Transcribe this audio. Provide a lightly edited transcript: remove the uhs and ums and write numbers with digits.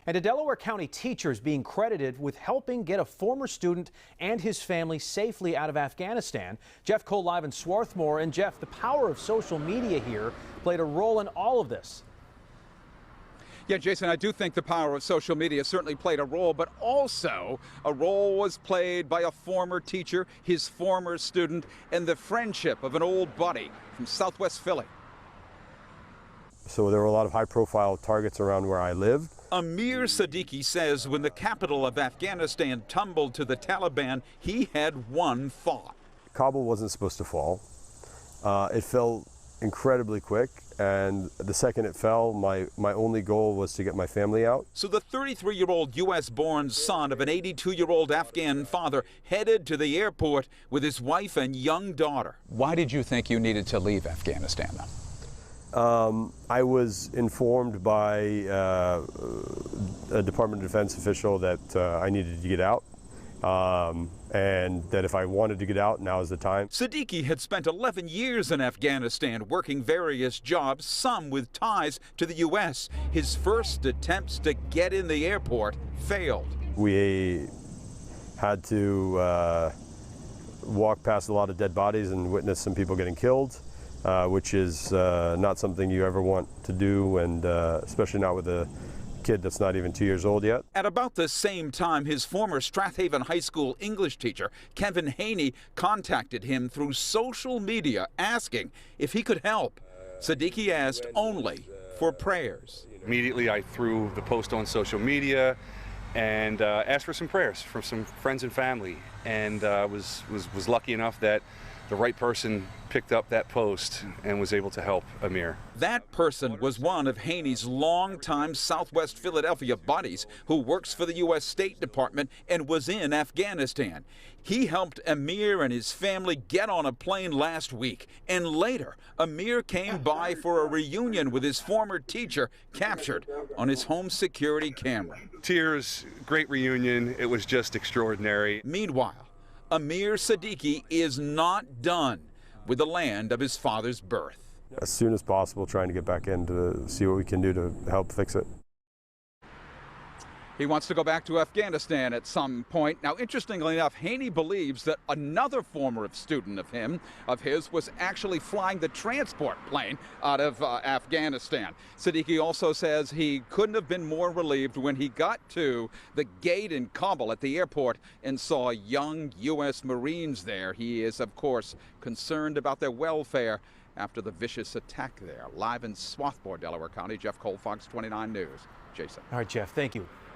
And a Delaware County teacher is being credited with helping get a former student and his family safely out of Afghanistan. Jeff Cole live in Swarthmore. And Jeff, the power of social media here played a role in all of this. Yeah, Jason, I do think the power of social media certainly played a role, but also a role was played by a former teacher, his former student, and the friendship of an old buddy from Southwest Philly. So there were a lot of high-profile targets around where I lived. Amir Siddiqui says when the capital of Afghanistan tumbled to the Taliban, he had one thought. Kabul wasn't supposed to fall. It fell incredibly quick, and the second it fell, my only goal was to get my family out. So the 33-year-old U.S.-born son of an 82-year-old Afghan father headed to the airport with his wife and young daughter. Why did you think you needed to leave Afghanistan, though? I was informed by a Department of Defense official that I needed to get out, and that if I wanted to get out, now is the time. Siddiqui had spent 11 years in Afghanistan working various jobs, some with ties to the U.S. His first attempts to get in the airport failed. We had to walk past a lot of dead bodies and witness some people getting killed. Which is not something you ever want to do, and especially not with a kid that's not even 2 years old yet. At about the same time, his former Strathaven High School English teacher, Kevin Haney, contacted him through social media asking if he could help. Siddiqui asked only for prayers. Immediately, I threw the post on social media and asked for some prayers from some friends and family, and was lucky enough that the right person picked up that post and was able to help Amir. That person was one of Haney's longtime Southwest Philadelphia buddies who works for the U.S. State Department and was in Afghanistan. He helped Amir and his family get on a plane last week, and later Amir came by for a reunion with his former teacher, captured on his home security camera. Tears, great reunion. It was just extraordinary. Meanwhile, Amir Siddiqui is not done with the land of his father's birth. As soon as possible, trying to get back in to see what we can do to help fix it. He wants to go back to Afghanistan at some point. Now, interestingly enough, Haney believes that another former student of his was actually flying the transport plane out of Afghanistan. Siddiqui also says he couldn't have been more relieved when he got to the gate in Kabul at the airport and saw young U.S. Marines there. He is, of course, concerned about their welfare after the vicious attack there. Live in Swarthmore, Delaware County, Jeff Cole, Fox 29 News. Jason. All right, Jeff, thank you.